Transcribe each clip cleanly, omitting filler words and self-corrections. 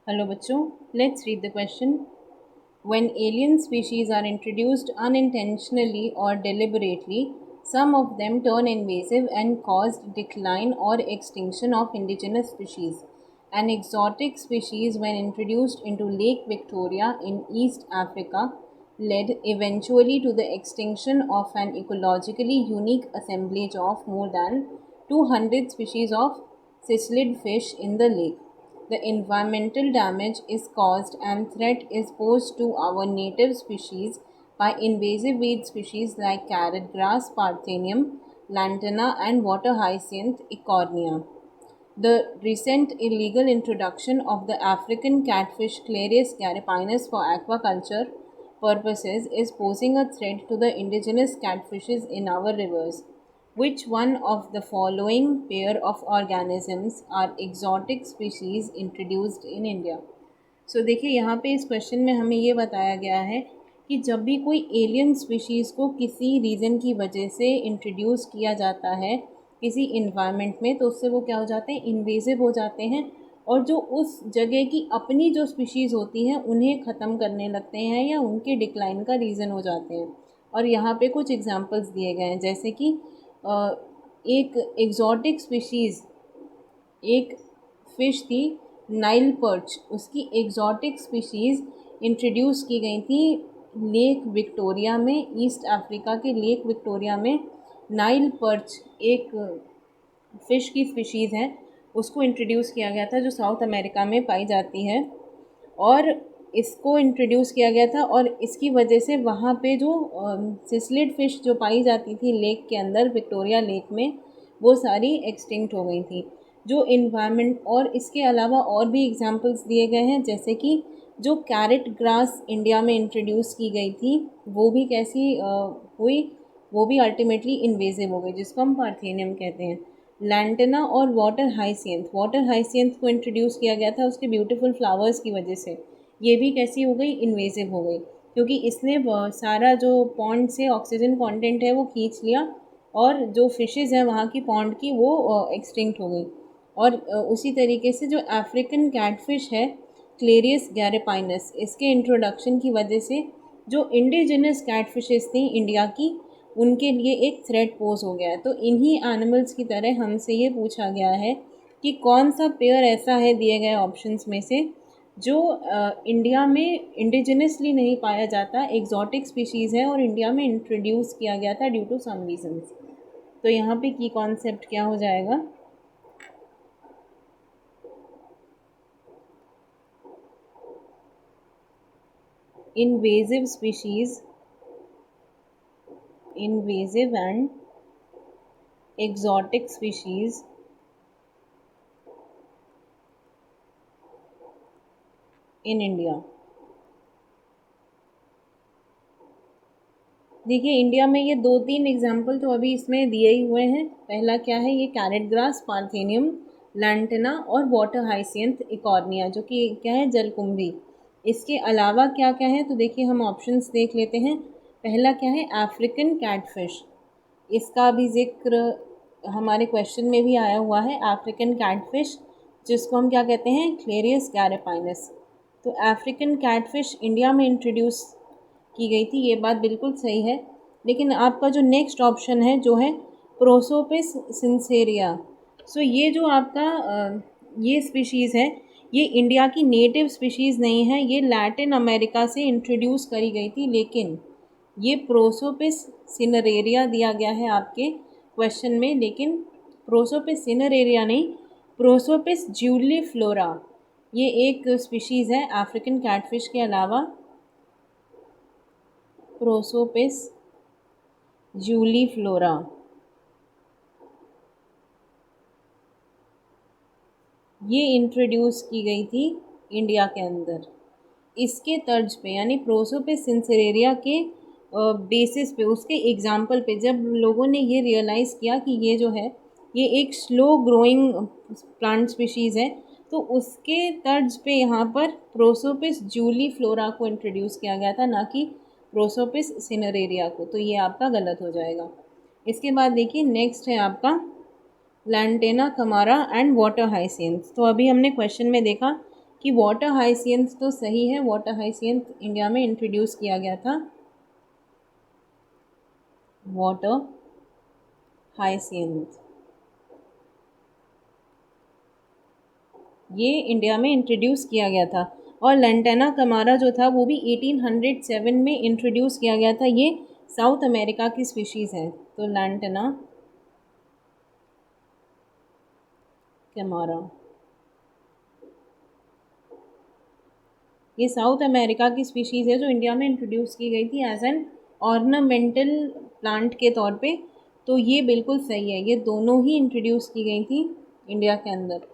Hello बच्चों, let's read the question. When alien species are introduced unintentionally or deliberately, some of them turn invasive and cause decline or extinction of indigenous species. An exotic species, when introduced into Lake Victoria in East Africa, led eventually to the extinction of an ecologically unique assemblage of more than 200 species of cichlid fish in the lake. The environmental damage is caused and threat is posed to our native species by invasive weed species like carrot grass, parthenium, lantana, and water hyacinth ecornia. The recent illegal introduction of the African catfish Clarius garipinus for aquaculture purposes is posing a threat to the indigenous catfishes in our rivers. Which one of the following pair of organisms are exotic species introduced in India? देखिए यहाँ पे इस question में हमें ये बताया गया है कि जब भी कोई एलियन स्पीशीज़ को किसी रीज़न की वजह से इंट्रोड्यूस किया जाता है किसी इन्वायरमेंट में, तो उससे वो क्या हो जाते हैं, इन्वेजिव हो जाते हैं, और जो उस जगह की अपनी जो स्पीशीज़ होती हैं उन्हें ख़त्म करने लगते हैं या उनके डिक्लाइन का रीज़न हो जाते हैं। और यहाँ पे कुछ एग्जांपल्स दिए गए हैं, जैसे कि एक एग्जॉटिक स्पीशीज़, एक फ़िश थी नाइल पर्च, उसकी एग्जॉटिक स्पीशीज़ इंट्रोड्यूस की गई थी लेक विक्टोरिया में, ईस्ट अफ्रीका के लेक विक्टोरिया में। नाइल पर्च एक फ़िश की स्पीशीज़ है, उसको इंट्रोड्यूस किया गया था जो साउथ अमेरिका में पाई जाती है, और इसको इंट्रोड्यूस किया गया था, और इसकी वजह से वहाँ पे जो सिसलिड फ़िश जो पाई जाती थी लेक के अंदर, विक्टोरिया लेक में, वो सारी एक्सटिंक्ट हो गई थी। जो इन्वायरमेंट, और इसके अलावा और भी एग्जांपल्स दिए गए हैं, जैसे कि जो कैरेट ग्रास इंडिया में इंट्रोड्यूस की गई थी वो भी कैसी हुई, वो भी अल्टीमेटली इन्वेजिव हो गई, जिसको हम पार्थेनियम कहते हैं। लैंटना और वाटर हाइसियंथ को इंट्रोड्यूस किया गया था उसके ब्यूटीफुल फ्लावर्स की वजह से, ये भी कैसी हो गई, इन्वेजिव हो गई, क्योंकि इसने सारा जो पॉन्ड से ऑक्सीजन कंटेंट है वो खींच लिया, और जो फिशेज़ हैं वहाँ की पॉन्ड की वो एक्सटिंक्ट हो गई। और उसी तरीके से जो अफ्रीकन कैटफिश है क्लेरियस गैरेपाइनस, इसके इंट्रोडक्शन की वजह से जो इंडिजिनस कैटफिशेस थी इंडिया की, उनके लिए एक थ्रेट पोज हो गया है। तो इन्हीं एनिमल्स की तरह हमसे ये पूछा गया है कि कौन सा पेयर ऐसा है दिए गए ऑप्शंस में से जो इंडिया में इंडिजिनसली नहीं पाया जाता, एग्जॉटिक स्पीशीज़ है और इंडिया में इंट्रोड्यूस किया गया था ड्यू टू सम रीजंस। तो यहाँ पे की कॉन्सेप्ट क्या हो जाएगा, invasive species, invasive and exotic species in India। देखिए इंडिया में ये 2-3 एग्जाम्पल तो अभी इसमें दिए ही हुए हैं। पहला क्या है, ये कैरेट ग्रास, पार्थेनियम, लैंटना और वाटर हाइसियंथ इकॉर्निया, जो कि क्या है, जलकुंभी। इसके अलावा क्या क्या है, तो देखिए हम ऑप्शंस देख लेते हैं। पहला क्या है, अफ्रीकन कैटफिश, इसका भी जिक्र हमारे क्वेश्चन में भी आया हुआ है, अफ्रीकन कैटफिश, जिसको हम क्या कहते हैं, क्लेरियस गैरेपाइनस। तो अफ्रीकन कैटफिश इंडिया में इंट्रोड्यूस की गई थी, ये बात बिल्कुल सही है। लेकिन आपका जो नेक्स्ट ऑप्शन है जो है प्रोसोपिस सिंसेरिया, सो ये जो आपका ये स्पीशीज़ है, ये इंडिया की नेटिव स्पीशीज़ नहीं है, ये लैटिन अमेरिका से इंट्रोड्यूस करी गई थी। लेकिन ये प्रोसोपिस सिनरेरिया दिया गया है आपके क्वेश्चन में, लेकिन प्रोसोपिस सिनरेरिया नहीं, प्रोसोपिस ज्यूलीफ्लोरा, ये एक स्पीशीज़ है अफ्रीकन कैटफिश के अलावा, प्रोसोपिस ज्यूलीफ्लोरा। ये इंट्रोड्यूस की गई थी इंडिया के अंदर। इसके तर्ज पे, यानी प्रोसोपिस सिंसेरेरिया के बेसिस पे, उसके एग्जाम्पल पे, जब लोगों ने ये रियलाइज़ किया कि ये जो है ये एक स्लो ग्रोइंग प्लांट स्पीशीज़ है, तो उसके तर्ज पे यहाँ पर प्रोसोपिस जूलीफ्लोरा को इंट्रोड्यूस किया गया था, ना कि प्रोसोपिस सिनरेरिया को। तो ये आपका गलत हो जाएगा। इसके बाद देखिए नेक्स्ट है आपका लैंटेना कमारा एंड वाटर हाइसिंथ। तो अभी हमने क्वेश्चन में देखा कि वाटर हाइसियंथ तो सही है, वाटर हाइसियंथ इंडिया में इंट्रोड्यूस किया गया था। वाटर हाइसियंथ ये इंडिया में इंट्रोड्यूस किया गया था। और लैंटेना कमारा जो था वो भी 1807 में इंट्रोड्यूस किया गया था। ये साउथ अमेरिका की स्पीशीज़ है। तो लैंटेना कमारा ये साउथ अमेरिका की स्पीशीज़ है जो इंडिया में इंट्रोड्यूस की गई थी एज एन ऑर्नामेंटल प्लांट के तौर पे। तो ये बिल्कुल सही है, ये दोनों ही इंट्रोड्यूस की गई थी इंडिया के अंदर।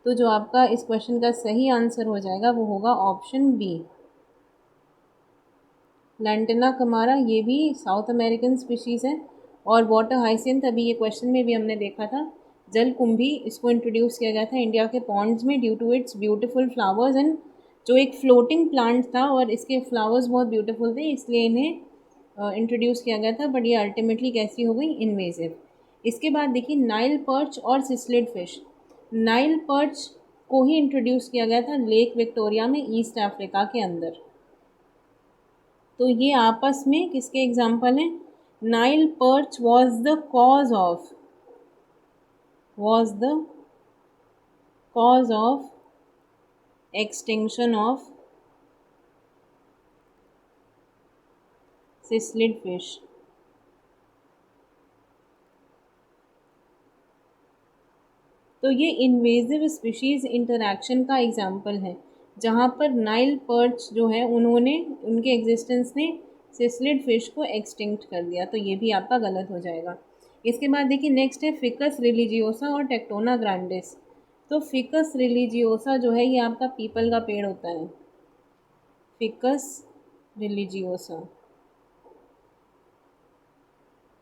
तो जो आपका इस क्वेश्चन का सही आंसर हो जाएगा वो होगा ऑप्शन बी। लैंटेना कमारा ये भी साउथ अमेरिकन स्पीशीज़ है। और वाटर हाइसिंथ अभी ये क्वेश्चन में भी हमने देखा था, जल कुंभी, इसको इंट्रोड्यूस किया गया था इंडिया के पॉन्ड्स में due to its beautiful flowers and जो एक फ्लोटिंग प्लांट था और इसके फ्लावर्स बहुत ब्यूटीफुल थे, इसलिए इन्हें इंट्रोड्यूस किया गया था। बट ये अल्टीमेटली कैसी हो गई, इन्वेजिव। इसके बाद देखिए नाइल पर्च और सिस्लिड फिश। नाइल पर्च को ही इंट्रोड्यूस किया गया था लेक विक्टोरिया में ईस्ट अफ्रीका के अंदर। तो ये आपस में किसके एग्जाम्पल हैं? Nile perch was the cause of extinction of cichlid fish। तो ये इन्वेजिव स्पीशीज़ इंटरैक्शन का एग्जाम्पल है, जहाँ पर नाइल पर्च जो है उनके एग्जिस्टेंस ने सिस्लिड फिश को एक्सटिंक्ट कर दिया। तो ये भी आपका गलत हो जाएगा। इसके बाद देखिए नेक्स्ट है फिकस रिलीजियोसा और टेक्टोना ग्रांडिस। तो फिकस रिलीजियोसा जो है ये आपका पीपल का पेड़ होता है। फिकस रिलीजियोसा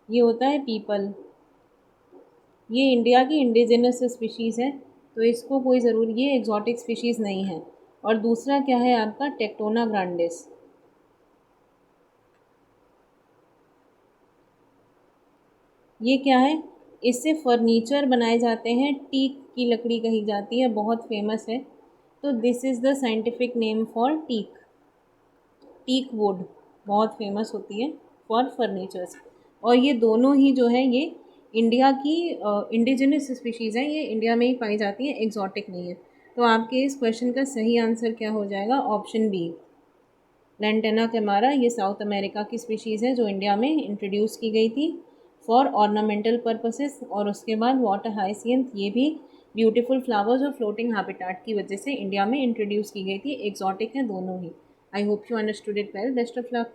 ये होता है पीपल। ये इंडिया की इंडिजिनस स्पीशीज़ है, तो इसको कोई ज़रूर, ये एग्जॉटिक स्पीशीज़ नहीं है। और दूसरा क्या है आपका, टेक्टोना ग्रांडिस। ये क्या है, इससे फर्नीचर बनाए जाते हैं, टीक की लकड़ी कही जाती है, बहुत फेमस है। तो this is the scientific name for teak. Teak wood बहुत फेमस होती है फॉर फर्नीचर्स। और ये दोनों ही जो है ये इंडिया की इंडिजिनस स्पीशीज़ हैं, ये इंडिया में ही पाई जाती हैं, एग्जॉटिक नहीं है। तो आपके इस क्वेश्चन का सही आंसर क्या हो जाएगा, ऑप्शन बी। लैंटेना कैमारा ये साउथ अमेरिका की स्पीशीज़ है जो इंडिया में इंट्रोड्यूस की गई थी फॉर ऑर्नामेंटल पर्पसेस। और उसके बाद वाटर हाइसियंथ ये भी ब्यूटीफुल फ्लावर्स और फ्लोटिंग हैबिटेट की वजह से इंडिया में इंट्रोड्यूस की गई थी। एग्जॉटिक हैं दोनों ही। I hope you understood it well. Best of luck.